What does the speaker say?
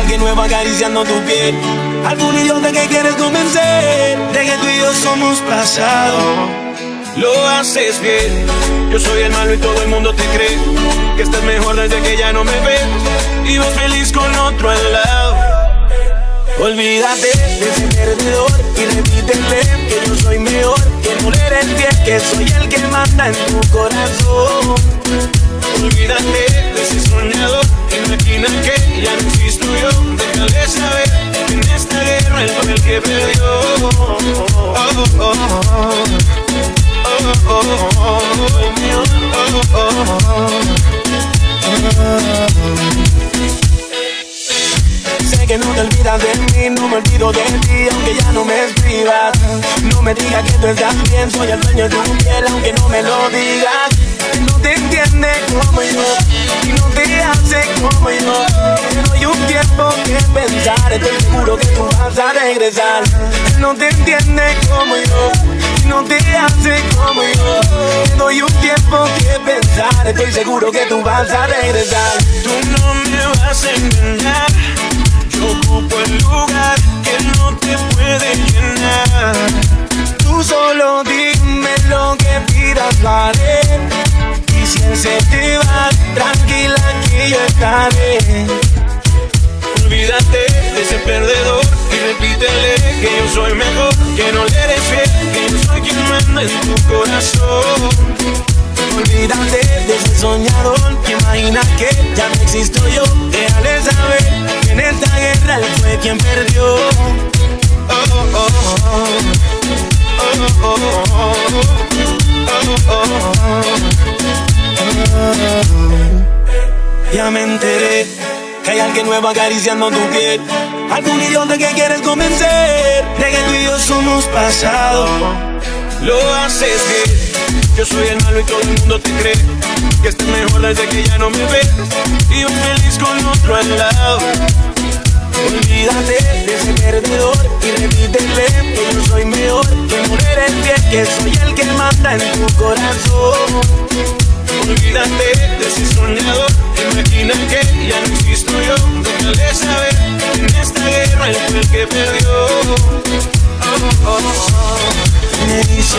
alguien nuevo acariciando tu piel. Algún idiota que quieres convencer de que tú y yo somos pasado. Lo haces bien, yo soy el malo y todo el mundo te cree que estás mejor desde que ya no me ves y vas feliz con otro al lado. Olvídate de ese perdedor y repítele que yo soy mejor, que no le eres fiel, que soy el que manda en tu corazón. Olvídate de ese soñador, imagina que ya no existo yo. Déjale saber que en esta guerra él fue el que perdió. Sé que no te olvidas de mí, no me olvido de ti, aunque ya no me escribas. No me digas que tú estás bien, soy el dueño de tu piel, aunque no me lo digas. No te entiende como yo, y no te hace como yo. Te doy un tiempo que pensar, estoy seguro que tú vas a regresar. No te entiende como yo, y no te hace como yo. Te doy un tiempo que pensar, estoy seguro que tú vas a regresar. Tú no me vas a engañar, yo ocupo el lugar que no te puede llenar. Tú solo dime lo que pidas, lo haré. Y si él se te va, tranquila que yo estaré. Olvídate de ese perdedor y repítele que yo soy mejor, que no le eres fiel, que yo soy quien manda en tu corazón. Olvídate de ese soñador que imagina que ya no existo yo. Déjale saber que en esta guerra él fue quien perdió. Ya me enteré que hay alguien nuevo acariciando tu piel. Algún idiota que quieres convencer de que tú y yo somos pasado. Lo haces bien, yo soy el malo y todo el mundo te cree que estás mejor desde que ya no me ves y vas feliz con otro al lado. Olvídate de ese perdedor y repítele que yo soy mejor, que no eres fiel, que soy el que manda en tu corazón. Olvídate de ese soñador, imagina que ya no existo yo. Déjale saber que en esta guerra él fue el que perdió. Me hizo